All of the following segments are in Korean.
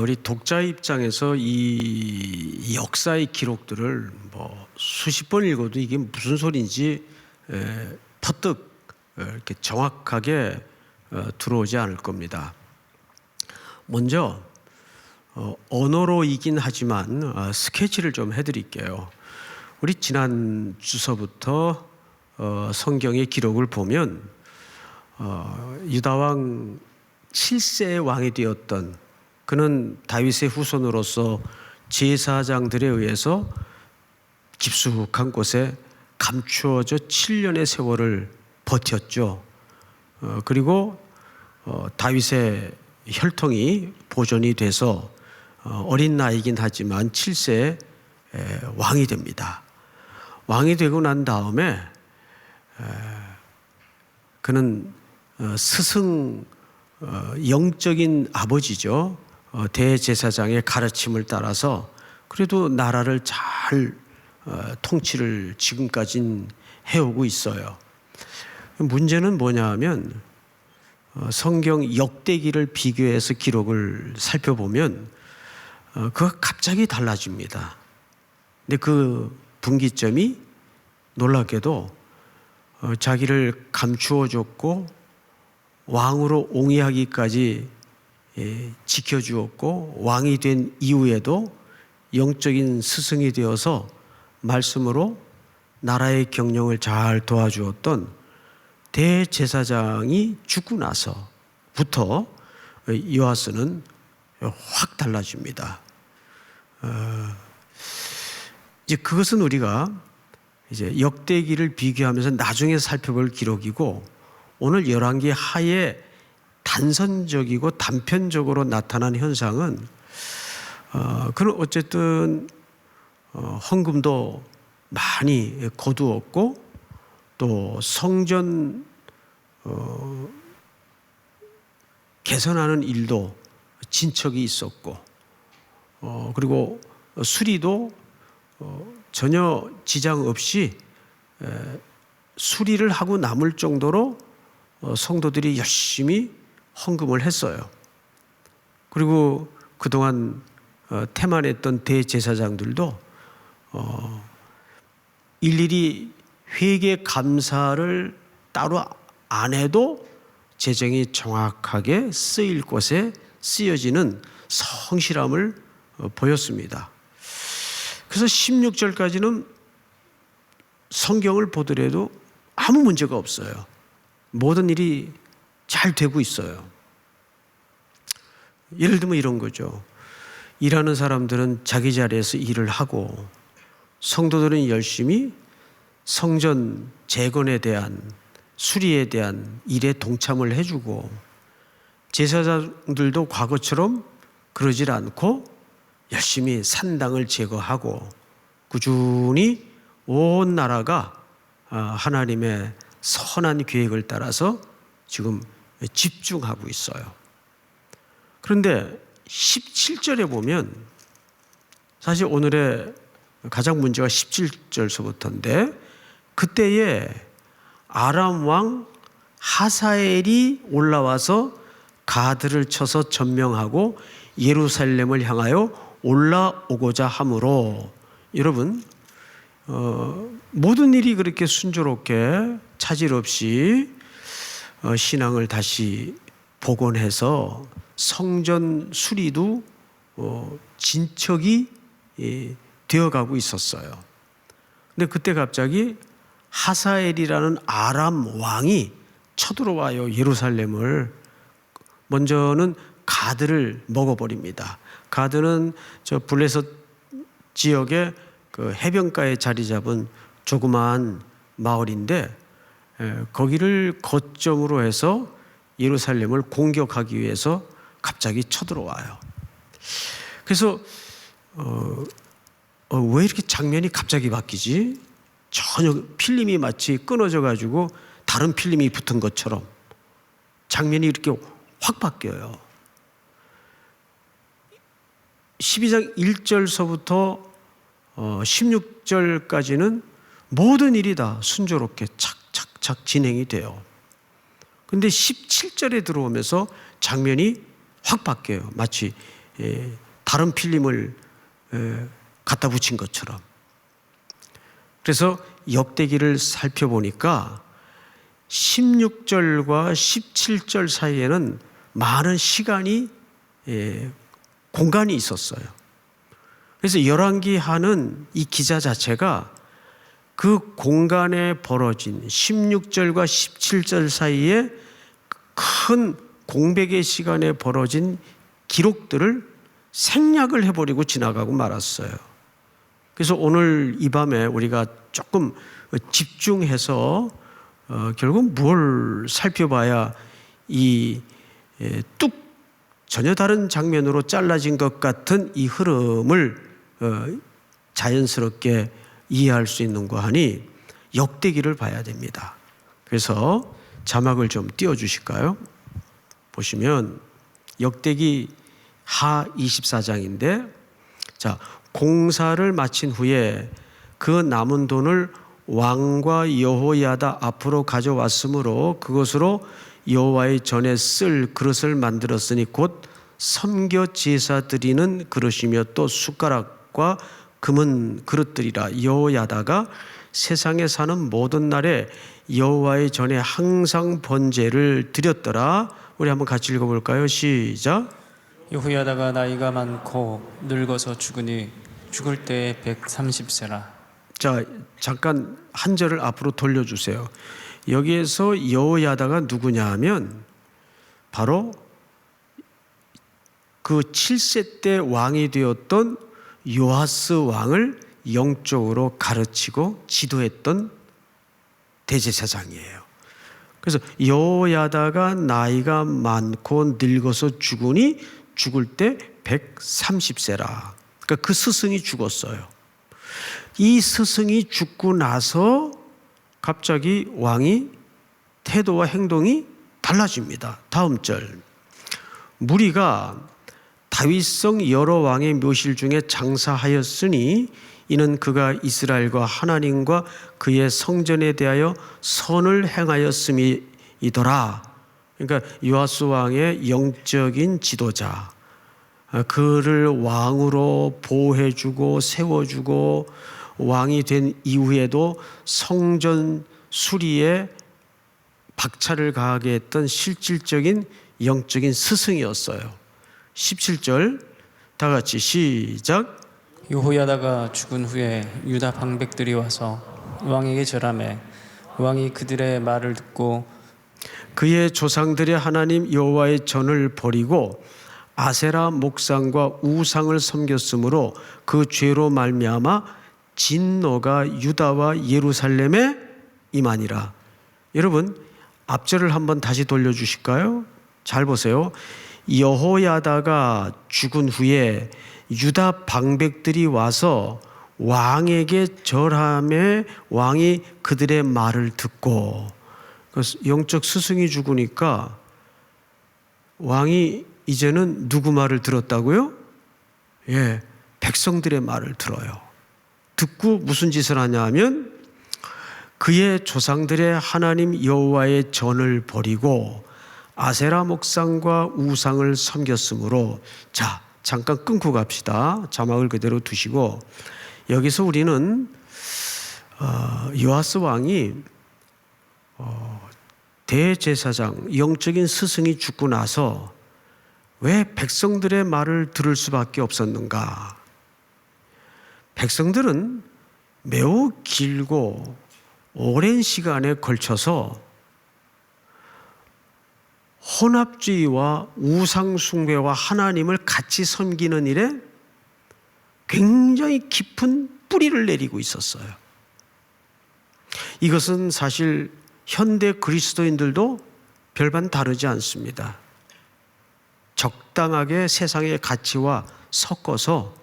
우리 독자 입장에서 이 역사의 기록들을 수십 번 읽어도 이게 무슨 소리인지 퍼뜩 이렇게 정확하게 들어오지 않을 겁니다. 먼저 언어로이긴 하지만 스케치를 좀 해드릴게요. 우리 지난 주서부터 성경의 기록을 보면 유다왕 7세의 왕이 되었던, 그는 다윗의 후손으로서 제사장들에 의해서 깊숙한 곳에 감추어져 7년의 세월을 버텼죠. 그리고 다윗의 혈통이 보존이 돼서 어린 나이긴 하지만 7세에 왕이 됩니다. 왕이 되고 난 다음에 그는 스승, 영적인 아버지죠. 대제사장의 가르침을 따라서 그래도 나라를 잘 통치를 지금까지는 해오고 있어요. 문제는 뭐냐 하면 성경 역대기를 비교해서 기록을 살펴보면 그가 갑자기 달라집니다. 근데 그 분기점이 놀랍게도 자기를 감추어줬고 왕으로 옹이하기까지 지켜주었고, 왕이 된 이후에도 영적인 스승이 되어서 말씀으로 나라의 경영을 잘 도와주었던 대제사장이 죽고 나서부터 요아스는 확 달라집니다. 이제 그것은 우리가 이제 역대기를 비교하면서 나중에 살펴볼 기록이고, 오늘 열왕기 하에 단선적이고 단편적으로 나타난 현상은 그는 어쨌든 헌금도 많이 거두었고, 또 성전 개선하는 일도 진척이 있었고, 그리고 수리도 전혀 지장 없이 수리를 하고 남을 정도로 성도들이 열심히 헌금을 했어요. 그리고 그동안 태만했던 대제사장들도 일일이 회개 감사를 따로 안 해도 재정이 정확하게 쓰일 곳에 쓰여지는 성실함을 보였습니다. 그래서 16절까지는 성경을 보더라도 아무 문제가 없어요. 모든 일이 잘 되고 있어요. 예를 들면 이런 거죠. 일하는 사람들은 자기 자리에서 일을 하고, 성도들은 열심히 성전 재건에 대한, 수리에 대한 일에 동참을 해주고, 제사장들도 과거처럼 그러질 않고 열심히 산당을 제거하고 꾸준히 온 나라가 하나님의 선한 계획을 따라서 지금 집중하고 있어요. 그런데 17절에 보면, 사실 오늘의 가장 문제가 17절서부터인데, 그때에 아람 왕 하사엘이 올라와서 가드를 쳐서 점령하고 예루살렘을 향하여 올라오고자 하므로, 여러분 모든 일이 그렇게 순조롭게 차질 없이 신앙을 다시 복원해서 성전 수리도 진척이 되어가고 있었어요. 근데 그때 갑자기 하사엘이라는 아람 왕이 쳐들어와요. 예루살렘을. 먼저는 가드를 먹어버립니다. 가드는 저 블레셋 지역의 그 해변가에 자리 잡은 조그마한 마을인데, 거기를 거점으로 해서 예루살렘을 공격하기 위해서 갑자기 쳐들어와요. 그래서 왜 이렇게 장면이 갑자기 바뀌지? 전혀 필름이 마치 끊어져 가지고 다른 필름이 붙은 것처럼 장면이 이렇게 확 바뀌어요. 12장 1절서부터 16절까지는 모든 일이 다 순조롭게 착착착 진행이 돼요. 그런데 17절에 들어오면서 장면이 확 바뀌어요. 마치 다른 필름을 갖다 붙인 것처럼. 그래서 역대기를 살펴보니까 16절과 17절 사이에는 많은 시간이 공간이 있었어요. 그래서 열왕기하는 이 기자 자체가 그 공간에 벌어진 16절과 17절 사이에 큰 공백의 시간에 벌어진 기록들을 생략을 해버리고 지나가고 말았어요. 그래서 오늘 이 밤에 우리가 조금 집중해서 결국 뭘 살펴봐야 이 뚝 전혀 다른 장면으로 잘라진 것 같은 이 흐름을 자연스럽게 이해할 수 있는 거 하니 역대기를 봐야 됩니다. 그래서 자막을 좀 띄워주실까요? 보시면 역대기 하 24장인데, 자, 공사를 마친 후에 그 남은 돈을 왕과 여호야다 앞으로 가져왔으므로 그것으로 여호와의 전에 쓸 그릇을 만들었으니 곧 섬겨 제사 드리는 그릇이며 또 숟가락과 금은 그릇들이라. 여호야다가 세상에 사는 모든 날에 여호와의 전에 항상 번제를 드렸더라. 우리 한번 같이 읽어볼까요? 시작. 여호야다가 나이가 많고 늙어서 죽으니 죽을 때에 130세라. 자, 잠깐 한 절을 앞으로 돌려주세요. 여기에서 여호야다가 누구냐 하면 바로 그 7세 때 왕이 되었던 요아스 왕을 영적으로 가르치고 지도했던 대제사장이에요. 그래서 여호야다가 나이가 많고 늙어서 죽으니 죽을 때 130세라. 그러니까 그 스승이 죽었어요. 이 스승이 죽고 나서 갑자기 왕이 태도와 행동이 달라집니다. 다음 절. 무리가 다윗성 여러 왕의 묘실 중에 장사하였으니 이는 그가 이스라엘과 하나님과 그의 성전에 대하여 선을 행하였음이더라. 그러니까 요아스 왕의 영적인 지도자, 그를 왕으로 보호해주고 세워주고 왕이 된 이후에도 성전 수리에 박차를 가하게 했던 실질적인 영적인 스승이었어요. 17절 다 같이 시작. 여호야다가 죽은 후에 유다 방백들이 와서 왕에게 절하매 왕이 그들의 말을 듣고 그의 조상들의 하나님 여호와의 전을 버리고 아세라 목상과 우상을 섬겼으므로 그 죄로 말미암아 진노가 유다와 예루살렘에 임하니라. 여러분 앞절을 한번 다시 돌려주실까요? 잘 보세요. 여호야다가 죽은 후에 유다 방백들이 와서 왕에게 절하며 왕이 그들의 말을 듣고, 영적 스승이 죽으니까 왕이 이제는 누구 말을 들었다고요? 예, 백성들의 말을 들어요. 듣고 무슨 짓을 하냐 하면 그의 조상들의 하나님 여호와의 전을 버리고 아세라 목상과 우상을 섬겼으므로. 자, 잠깐 끊고 갑시다. 자막을 그대로 두시고 여기서 우리는 요아스 왕이 대제사장 영적인 스승이 죽고 나서 왜 백성들의 말을 들을 수밖에 없었는가? 백성들은 매우 길고 오랜 시간에 걸쳐서 혼합주의와 우상숭배와 하나님을 같이 섬기는 일에 굉장히 깊은 뿌리를 내리고 있었어요. 이것은 사실 현대 그리스도인들도 별반 다르지 않습니다. 적당하게 세상의 가치와 섞어서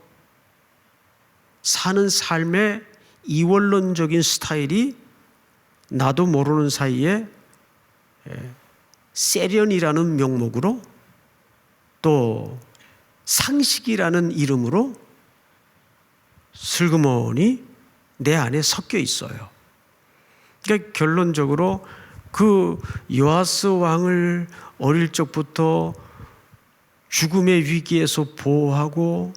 사는 삶의 이원론적인 스타일이 나도 모르는 사이에 세련이라는 명목으로 또 상식이라는 이름으로 슬그머니 내 안에 섞여 있어요. 그러니까 결론적으로 그 요아스 왕을 어릴 적부터 죽음의 위기에서 보호하고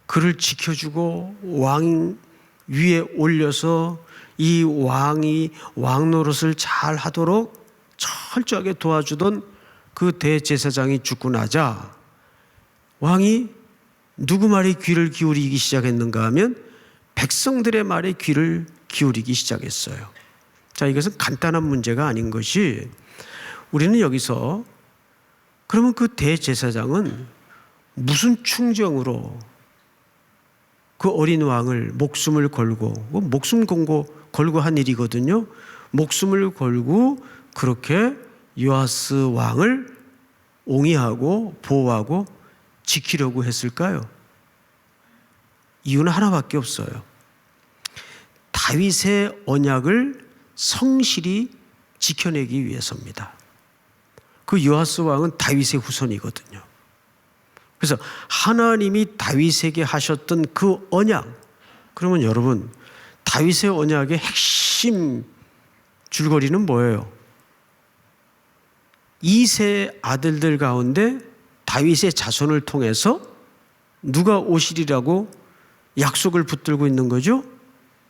그를 지켜주고 왕 위에 올려서 이 왕이 왕 노릇을 잘 하도록 철저하게 도와주던 그 대제사장이 죽고 나자 왕이 누구 말에 귀를 기울이기 시작했는가 하면 백성들의 말에 귀를 기울이기 시작했어요. 자, 이것은 간단한 문제가 아닌 것이, 우리는 여기서 그러면 그 대제사장은 무슨 충정으로 그 어린 왕을 목숨을 걸고, 목숨 걸고 한 일이거든요. 목숨을 걸고 그렇게 요아스 왕을 옹이하고 보호하고 지키려고 했을까요? 이유는 하나밖에 없어요. 다윗의 언약을 성실히 지켜내기 위해서입니다. 그 요아스 왕은 다윗의 후손이거든요. 그래서 하나님이 다윗에게 하셨던 그 언약, 그러면 여러분, 다윗의 언약의 핵심 줄거리는 뭐예요? 2세 아들들 가운데 다윗의 자손을 통해서 누가 오시리라고 약속을 붙들고 있는 거죠?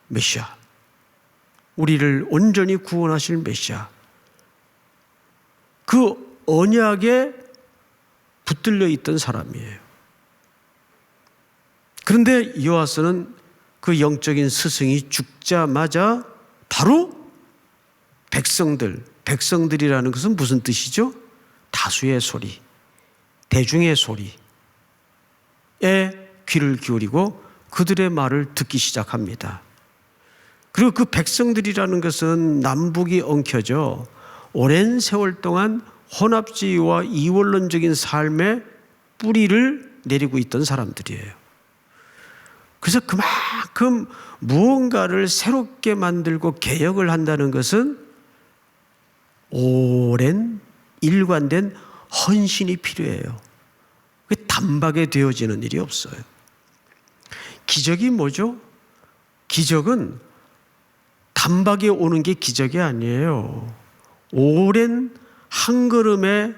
메시아. 우리를 온전히 구원하실 메시아. 그 언약에 붙들려 있던 사람이에요. 그런데 요아스는 그 영적인 스승이 죽자마자 바로 백성들이라는 것은 무슨 뜻이죠? 다수의 소리, 대중의 소리에 귀를 기울이고 그들의 말을 듣기 시작합니다. 그리고 그 백성들이라는 것은 남북이 엉켜져 오랜 세월 동안 혼합주의와 이원론적인 삶의 뿌리를 내리고 있던 사람들이에요. 그래서 그만큼 무언가를 새롭게 만들고 개혁을 한다는 것은 오랜 일관된 헌신이 필요해요. 단박에 되어지는 일이 없어요. 기적이 뭐죠? 기적은 단박에 오는 게 기적이 아니에요. 오랜 한 걸음의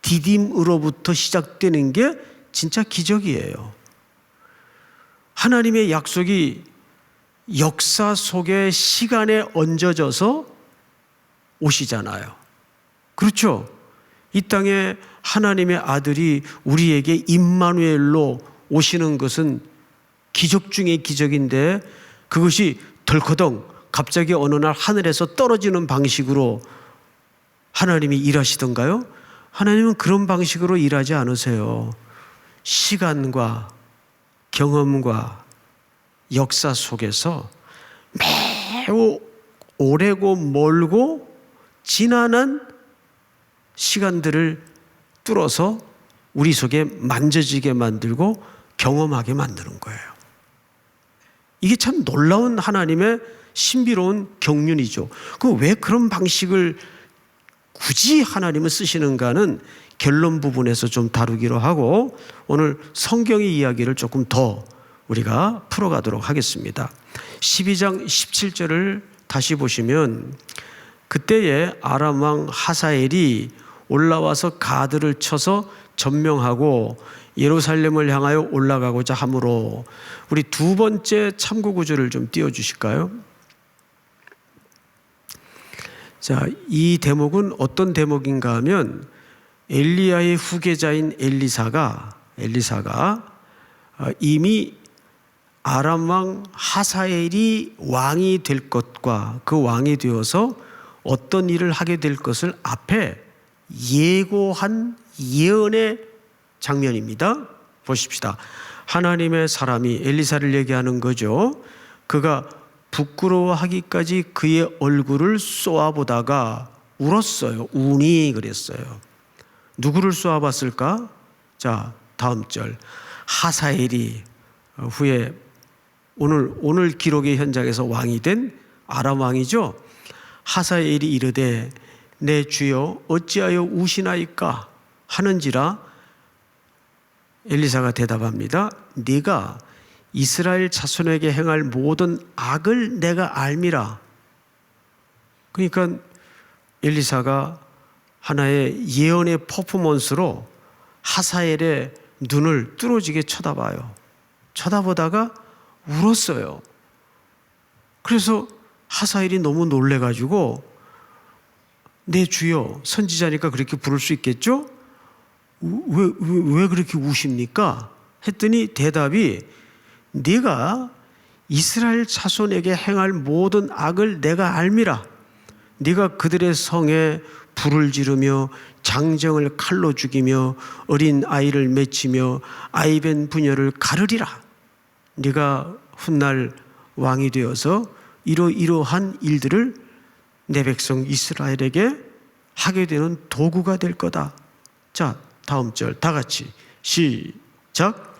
디딤으로부터 시작되는 게 진짜 기적이에요. 하나님의 약속이 역사 속에 시간에 얹어져서 오시잖아요. 그렇죠? 이 땅에 하나님의 아들이 우리에게 임마누엘로 오시는 것은 기적 중의 기적인데, 그것이 덜커덩 갑자기 어느 날 하늘에서 떨어지는 방식으로 하나님이 일하시던가요? 하나님은 그런 방식으로 일하지 않으세요. 시간과 경험과 역사 속에서 매우 오래고 멀고 지난한 시간들을 뚫어서 우리 속에 만져지게 만들고 경험하게 만드는 거예요. 이게 참 놀라운 하나님의 신비로운 경륜이죠. 왜 그런 방식을 굳이 하나님은 쓰시는가는 결론 부분에서 좀 다루기로 하고, 오늘 성경의 이야기를 조금 더 우리가 풀어가도록 하겠습니다. 12장 17절을 다시 보시면, 그때에 아람 왕 하사엘이 올라와서 가드를 쳐서 점령하고 예루살렘을 향하여 올라가고자 하므로, 우리 두 번째 참고 구절을 좀 띄워주실까요? 자, 이 대목은 어떤 대목인가 하면, 엘리야의 후계자인 엘리사가 이미 아람 왕 하사엘이 왕이 될 것과 그 왕이 되어서 어떤 일을 하게 될 것을 앞에 예고한 예언의 장면입니다. 보십시다. 하나님의 사람이 엘리사를 얘기하는 거죠. 그가 부끄러워하기까지 그의 얼굴을 쏘아보다가 울었어요. 우니 그랬어요. 누구를 쏘아봤을까? 자, 다음 절. 하사엘이 후에 오늘 기록의 현장에서 왕이 된 아람 왕이죠. 하사엘이 이르되 내 주여 어찌하여 우시나이까 하는지라. 엘리사가 대답합니다. 네가 이스라엘 자손에게 행할 모든 악을 내가 알미라. 그러니까 엘리사가 하나의 예언의 퍼포먼스로 하사엘의 눈을 뚫어지게 쳐다봐요. 쳐다보다가 울었어요. 그래서 하사엘이 너무 놀래가지고 내 주여, 선지자니까 그렇게 부를 수 있겠죠? 왜 그렇게 우십니까? 했더니 대답이 네가 이스라엘 자손에게 행할 모든 악을 내가 알미라. 네가 그들의 성에 불을 지르며 장정을 칼로 죽이며 어린 아이를 맺히며 아이벤 부녀를 가르리라. 네가 훗날 왕이 되어서 이러이러한 일들을 내 백성 이스라엘에게 하게 되는 도구가 될 거다. 자, 다음 절 다 같이 시작.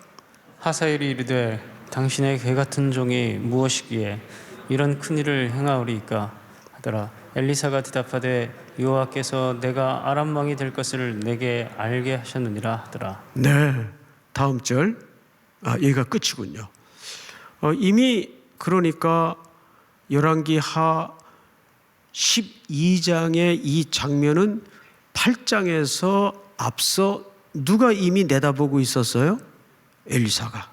하사엘이 이르되 당신의 개 같은 종이 무엇이기에 이런 큰 일을 행하오리이까 하더라. 엘리사가 대답하되 여호와께서 내가 아람 왕이 될 것을 내게 알게 하셨느니라 하더라. 네, 다음 절. 여기가 끝이군요. 이미 그러니까 열왕기하 12장의 이 장면은 8장에서 앞서 누가 이미 내다보고 있었어요? 엘리사가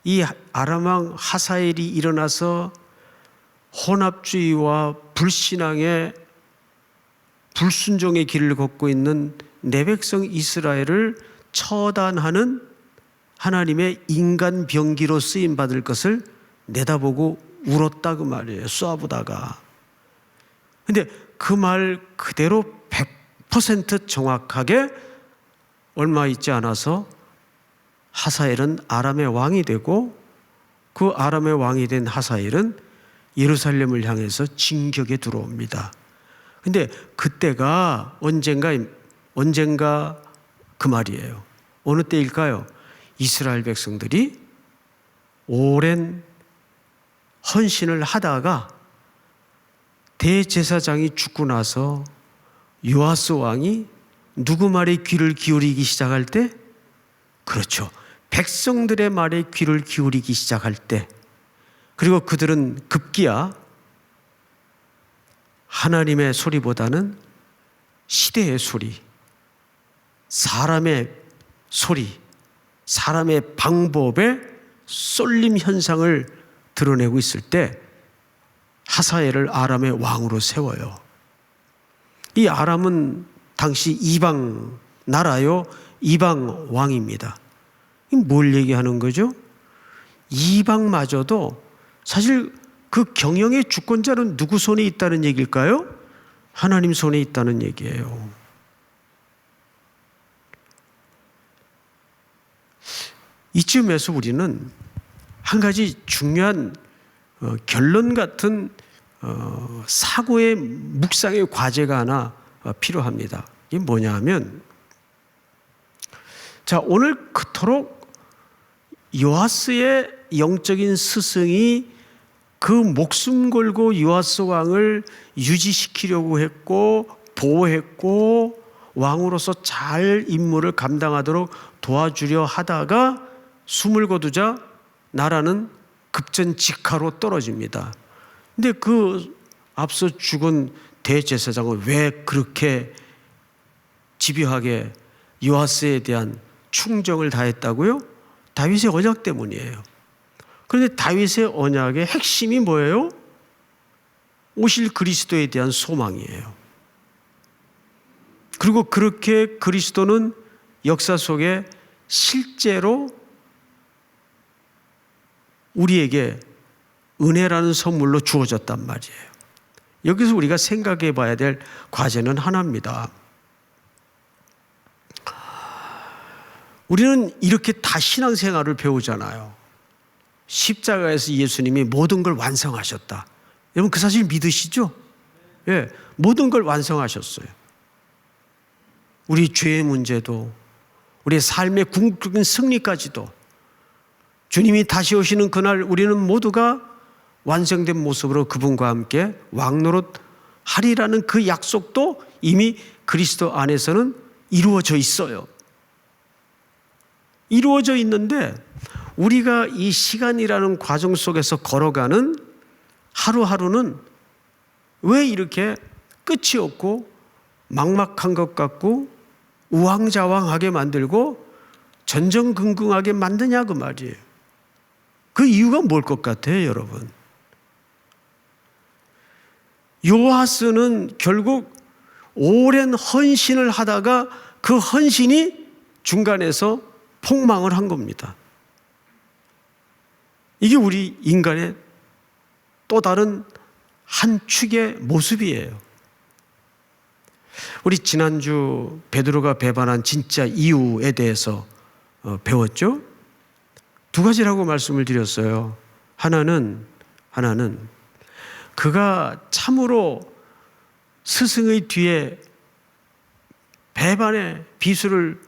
이 아람왕 하사엘이 일어나서 혼합주의와 불신앙의 불순종의 길을 걷고 있는 내 백성 이스라엘을 처단하는 하나님의 인간 병기로 쓰임 받을 것을 내다보고 울었다 그 말이에요. 쏘아보다가. 근데 그 말 그대로 100% 정확하게 얼마 있지 않아서 하사엘은 아람의 왕이 되고 그 아람의 왕이 된 하사엘은 예루살렘을 향해서 진격에 들어옵니다. 근데 그때가 언젠가 그 말이에요. 어느 때일까요? 이스라엘 백성들이 오랜 헌신을 하다가 대제사장이 죽고 나서 요아스 왕이 누구 말에 귀를 기울이기 시작할 때? 그렇죠. 백성들의 말에 귀를 기울이기 시작할 때, 그리고 그들은 급기야 하나님의 소리보다는 시대의 소리, 사람의 소리, 사람의 방법의 쏠림 현상을 드러내고 있을 때 하사엘을 아람의 왕으로 세워요. 이 아람은 당시 이방 나라요, 이방 왕입니다. 뭘 얘기하는 거죠? 이방마저도 사실 그 경영의 주권자는 누구 손에 있다는 얘기일까요? 하나님 손에 있다는 얘기예요. 이쯤에서 우리는 한 가지 중요한 결론 같은 사고의 묵상의 과제가 하나 필요합니다. 이게 뭐냐 하면, 자, 오늘 그토록 요아스의 영적인 스승이 그 목숨 걸고 요아스 왕을 유지시키려고 했고 보호했고 왕으로서 잘 임무를 감당하도록 도와주려 하다가 숨을 거두자 나라는 급전직하로 떨어집니다. 근데 그 앞서 죽은 대제사장은 왜 그렇게 집요하게 요아스에 대한 충정을 다했다고요? 다윗의 언약 때문이에요. 그런데 다윗의 언약의 핵심이 뭐예요? 오실 그리스도에 대한 소망이에요. 그리고 그렇게 그리스도는 역사 속에 실제로 우리에게 은혜라는 선물로 주어졌단 말이에요. 여기서 우리가 생각해 봐야 될 과제는 하나입니다. 우리는 이렇게 다 신앙생활을 배우잖아요. 십자가에서 예수님이 모든 걸 완성하셨다. 여러분 그 사실 믿으시죠? 예, 모든 걸 완성하셨어요. 우리 죄의 문제도, 우리의 삶의 궁극적인 승리까지도 주님이 다시 오시는 그날 우리는 모두가 완성된 모습으로 그분과 함께 왕노릇 하리라는 그 약속도 이미 그리스도 안에서는 이루어져 있어요. 이루어져 있는데 우리가 이 시간이라는 과정 속에서 걸어가는 하루하루는 왜 이렇게 끝이 없고 막막한 것 같고 우왕좌왕하게 만들고 전전긍긍하게 만드냐 그 말이에요. 그 이유가 뭘 것 같아요, 여러분? 요아스는 결국 오랜 헌신을 하다가 그 헌신이 중간에서 폭망을 한 겁니다. 이게 우리 인간의 또 다른 한 축의 모습이에요. 우리 지난주 베드로가 배반한 진짜 이유에 대해서 배웠죠? 두 가지라고 말씀을 드렸어요. 하나는 그가 참으로 스승의 뒤에 배반의 비수를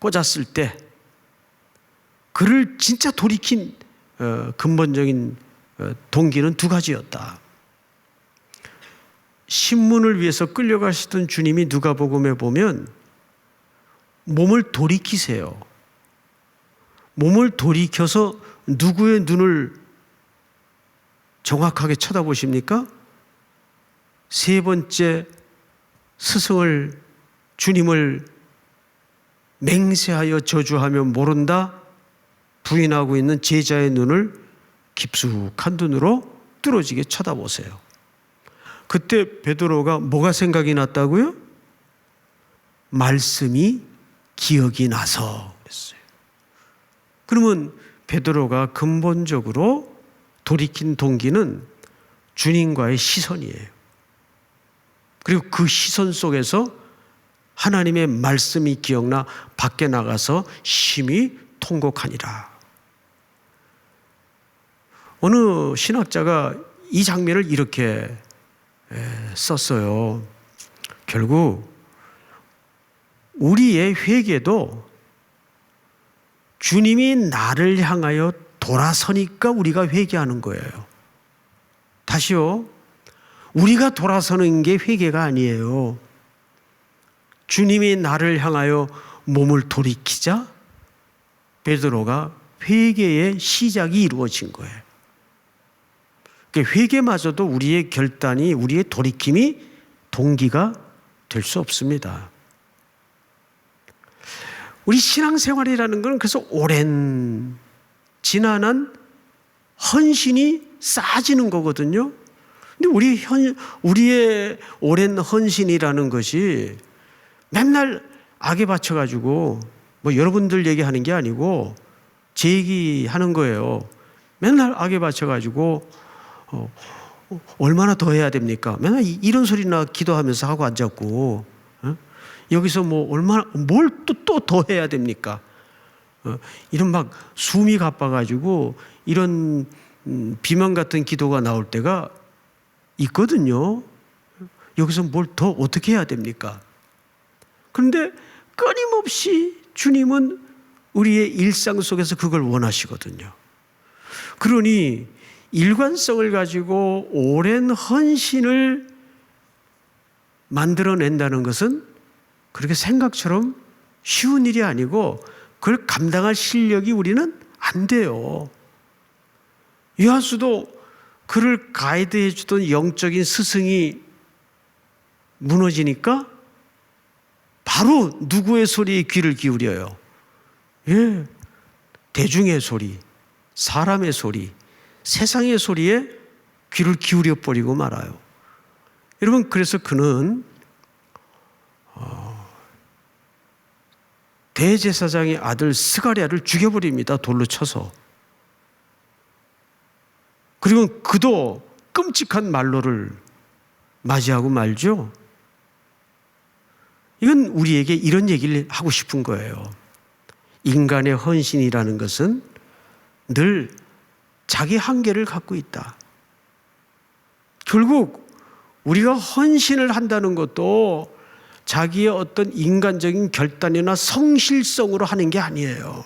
꽂았을 때 그를 진짜 돌이킨 근본적인 동기는 두 가지였다. 신문을 위해서 끌려가시던 주님이 누가복음에 보면 몸을 돌이키세요. 몸을 돌이켜서 누구의 눈을 정확하게 쳐다보십니까? 세 번째 스승을, 주님을 맹세하여 저주하며 모른다 부인하고 있는 제자의 눈을 깊숙한 눈으로 뚫어지게 쳐다보세요. 그때 베드로가 뭐가 생각이 났다고요? 말씀이 기억이 나서 그랬어요. 그러면 베드로가 근본적으로 돌이킨 동기는 주님과의 시선이에요. 그리고 그 시선 속에서 하나님의 말씀이 기억나 밖에 나가서 심히 통곡하니라. 어느 신학자가 이 장면을 이렇게 썼어요. 결국 우리의 회개도 주님이 나를 향하여 돌아서니까 우리가 회개하는 거예요. 다시요. 우리가 돌아서는 게 회개가 아니에요. 주님이 나를 향하여 몸을 돌이키자 베드로가 회개의 시작이 이루어진 거예요. 회개마저도 우리의 결단이, 우리의 돌이킴이 동기가 될 수 없습니다. 우리 신앙생활이라는 건 그래서 오랜 지난한 헌신이 쌓아지는 거거든요. 근데 우리의 오랜 헌신이라는 것이 맨날 악에 받쳐가지고 뭐 여러분들 얘기하는 게 아니고 제 얘기하는 거예요. 맨날 악에 받쳐가지고 얼마나 더 해야 됩니까? 맨날 이런 소리나 기도하면서 하고 앉았고 여기서 뭐 얼마나 뭘 또 더 해야 됩니까? 이런 막 숨이 가빠가지고 이런 비명 같은 기도가 나올 때가 있거든요. 여기서 뭘 더 어떻게 해야 됩니까? 그런데 끊임없이 주님은 우리의 일상 속에서 그걸 원하시거든요. 그러니 일관성을 가지고 오랜 헌신을 만들어낸다는 것은 그렇게 생각처럼 쉬운 일이 아니고 그걸 감당할 실력이 우리는 안 돼요. 요한수도 그를 가이드해 주던 영적인 스승이 무너지니까 바로 누구의 소리에 귀를 기울여요? 예, 대중의 소리, 사람의 소리, 세상의 소리에 귀를 기울여 버리고 말아요. 여러분, 그래서 그는 대제사장의 아들 스가랴를 죽여버립니다. 돌로 쳐서. 그리고 그도 끔찍한 말로를 맞이하고 말죠. 이건 우리에게 이런 얘기를 하고 싶은 거예요. 인간의 헌신이라는 것은 늘 자기 한계를 갖고 있다. 결국 우리가 헌신을 한다는 것도 자기의 어떤 인간적인 결단이나 성실성으로 하는 게 아니에요.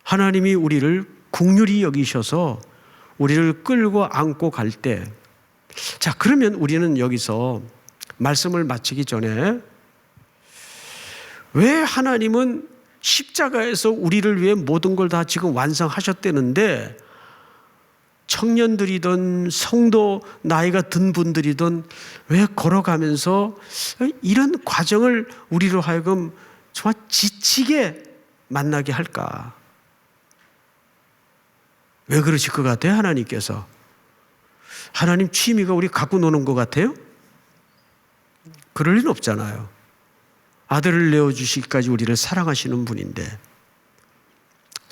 하나님이 우리를 긍휼히 여기셔서 우리를 끌고 안고 갈 때, 자, 그러면 우리는 여기서 말씀을 마치기 전에 왜 하나님은 십자가에서 우리를 위해 모든 걸 다 지금 완성하셨다는데 청년들이든 성도 나이가 든 분들이든 왜 걸어가면서 이런 과정을 우리로 하여금 정말 지치게 만나게 할까? 왜 그러실 것 같아요? 하나님께서. 하나님 취미가 우리 갖고 노는 것 같아요? 그럴 리는 없잖아요. 아들을 내어주시기까지 우리를 사랑하시는 분인데.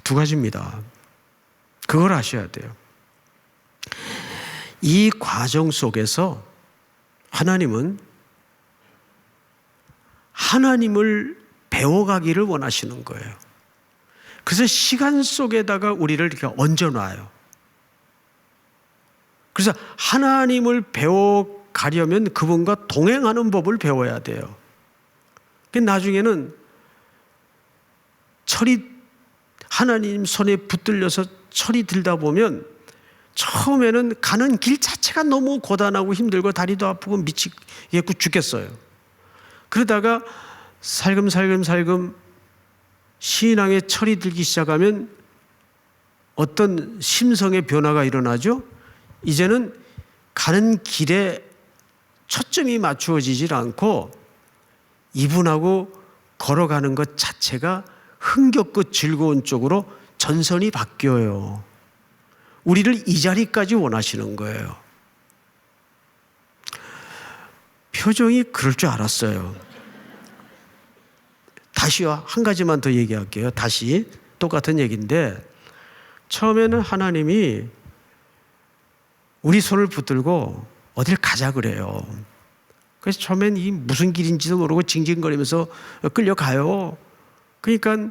두 가지입니다. 그걸 아셔야 돼요. 이 과정 속에서 하나님은 하나님을 배워가기를 원하시는 거예요. 그래서 시간 속에다가 우리를 이렇게 얹어놔요. 그래서 하나님을 배워가려면 그분과 동행하는 법을 배워야 돼요. 나중에는 철이 하나님 손에 붙들려서 철이 들다 보면 처음에는 가는 길 자체가 너무 고단하고 힘들고 다리도 아프고 미치겠고 죽겠어요. 그러다가 살금살금 신앙에 철이 들기 시작하면 어떤 심성의 변화가 일어나죠. 이제는 가는 길에 초점이 맞추어지질 않고 이분하고 걸어가는 것 자체가 흥겹고 즐거운 쪽으로 전선이 바뀌어요. 우리를 이 자리까지 원하시는 거예요. 표정이 그럴 줄 알았어요. 다시요. 한 가지만 더 얘기할게요. 다시 똑같은 얘기인데 처음에는 하나님이 우리 손을 붙들고 어딜 가자 그래요. 그래서 처음엔 이 무슨 길인지도 모르고 징징거리면서 끌려가요. 그러니까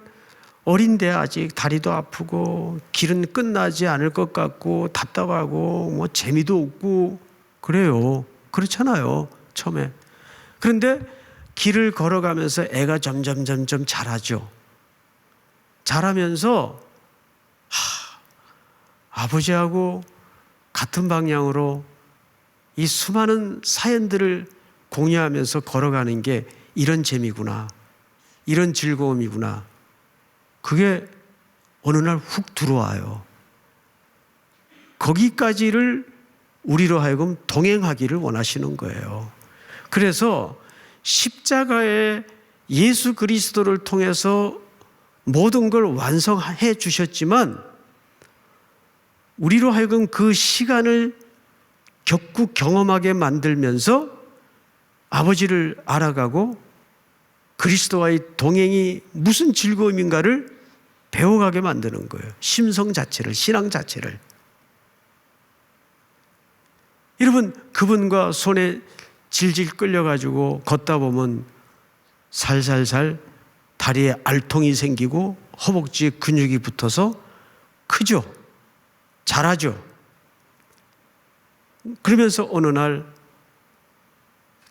어린데 아직 다리도 아프고 길은 끝나지 않을 것 같고 답답하고 뭐 재미도 없고 그래요. 그렇잖아요. 처음에. 그런데 길을 걸어가면서 애가 점점 자라죠. 자라면서 아버지하고 같은 방향으로 이 수많은 사연들을 공유하면서 걸어가는 게 이런 재미구나. 이런 즐거움이구나. 그게 어느 날 훅 들어와요. 거기까지를 우리로 하여금 동행하기를 원하시는 거예요. 그래서 십자가에 예수 그리스도를 통해서 모든 걸 완성해 주셨지만 우리로 하여금 그 시간을 겪고 경험하게 만들면서 아버지를 알아가고 그리스도와의 동행이 무슨 즐거움인가를 배워가게 만드는 거예요. 심성 자체를, 신앙 자체를. 여러분, 그분과 손에 질질 끌려가지고 걷다 보면 살살살 다리에 알통이 생기고 허벅지에 근육이 붙어서 크죠? 자라죠? 그러면서 어느 날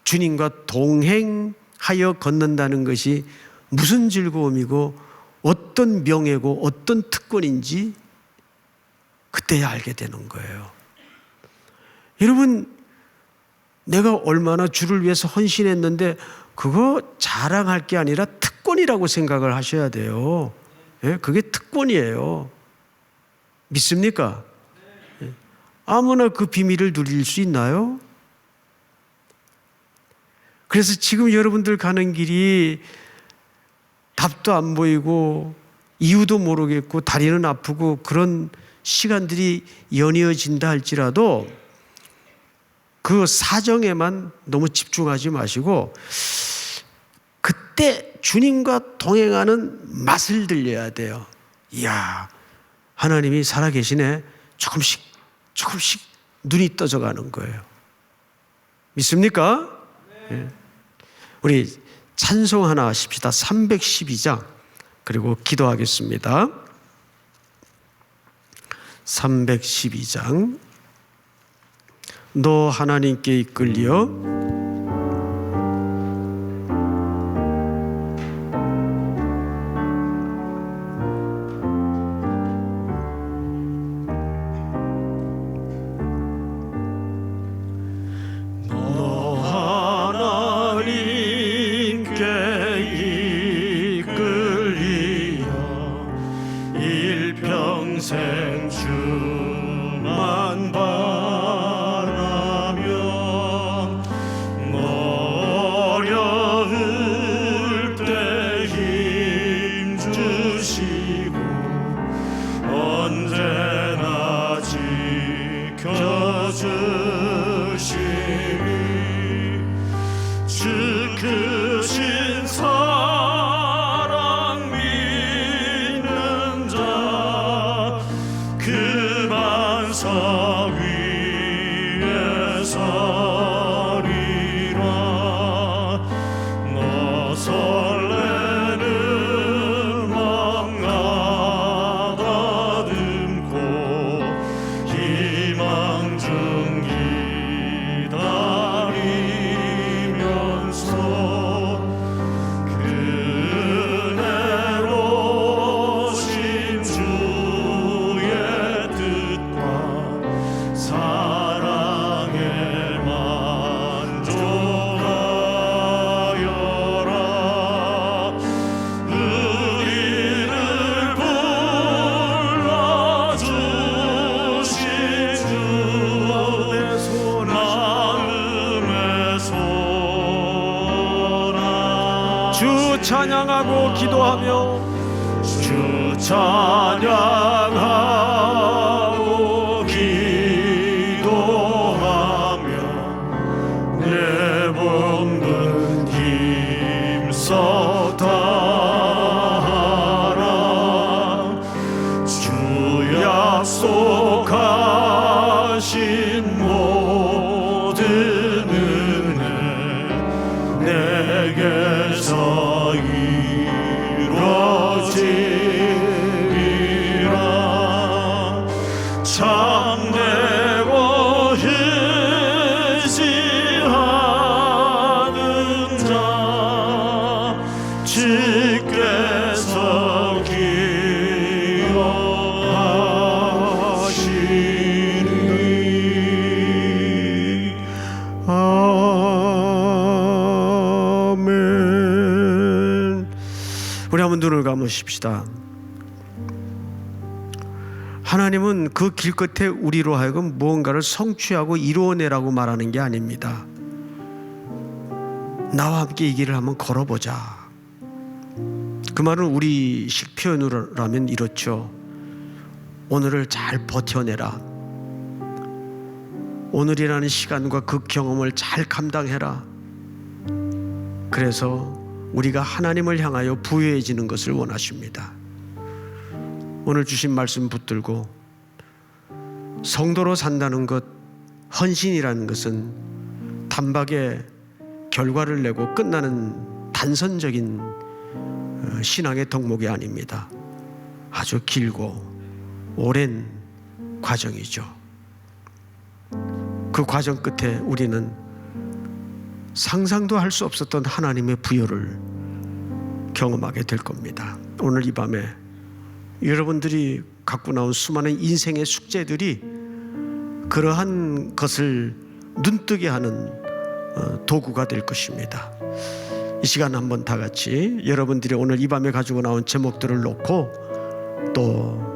주님과 동행하여 걷는다는 것이 무슨 즐거움이고 어떤 명예고 어떤 특권인지 그때야 알게 되는 거예요. 여러분, 내가 얼마나 주를 위해서 헌신했는데 그거 자랑할 게 아니라 특권이라고 생각을 하셔야 돼요. 예? 그게 특권이에요. 믿습니까? 예. 아무나 그 비밀을 누릴 수 있나요? 그래서 지금 여러분들 가는 길이 답도 안 보이고 이유도 모르겠고 다리는 아프고 그런 시간들이 연이어진다 할지라도 그 사정에만 너무 집중하지 마시고 그때 주님과 동행하는 맛을 들려야 돼요. 이야, 하나님이 살아계시네. 조금씩 눈이 떠져가는 거예요. 믿습니까? 네. 우리 찬송 하나 하십시다. 312장 그리고 기도하겠습니다. 312장 너 하나님께 이끌려 일평생 주만 주 크신 사랑 믿는 자 그 반석 위에 서리라. 너 설레는 맘 가다듬고 희망 중 기다리면서 그네로신 주의 뜻과 사랑에 만족하여라. 우리를 불러주신 주 마음의 소나. 주 찬양하고 기도하며 주 찬양하고 기도하며 내 몸은 힘써 다하라. 주 약속하신 모든 은혜 내게서 이루어지리라. 참되고 의지하는 자 주께서 기억하시리. 아멘. 우리 한번 눈을 감으십시다. 하나님은 그 길 끝에 우리로 하여금 무언가를 성취하고 이루어내라고 말하는 게 아닙니다. 나와 함께 이 길을 한번 걸어보자. 그 말은 우리식 표현으로라면 이렇죠. 오늘을 잘 버텨내라. 오늘이라는 시간과 그 경험을 잘 감당해라. 그래서 우리가 하나님을 향하여 부유해지는 것을 원하십니다. 오늘 주신 말씀 붙들고 성도로 산다는 것, 헌신이라는 것은 단박에 결과를 내고 끝나는 단선적인 신앙의 덕목이 아닙니다. 아주 길고 오랜 과정이죠. 그 과정 끝에 우리는 상상도 할 수 없었던 하나님의 부여를 경험하게 될 겁니다. 오늘 이 밤에 여러분들이 갖고 나온 수많은 인생의 숙제들이 그러한 것을 눈뜨게 하는 도구가 될 것입니다. 이 시간 한번 다 같이 여러분들이 오늘 이 밤에 가지고 나온 제목들을 놓고 또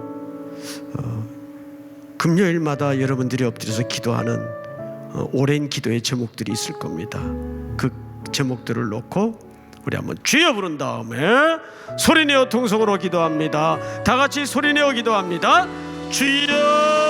금요일마다 여러분들이 엎드려서 기도하는 오랜 기도의 제목들이 있을 겁니다. 그 제목들을 놓고 우리 한번 주여 부른 다음에 소리내어 통성으로 기도합니다. 다 같이 소리내어 기도합니다. 주여.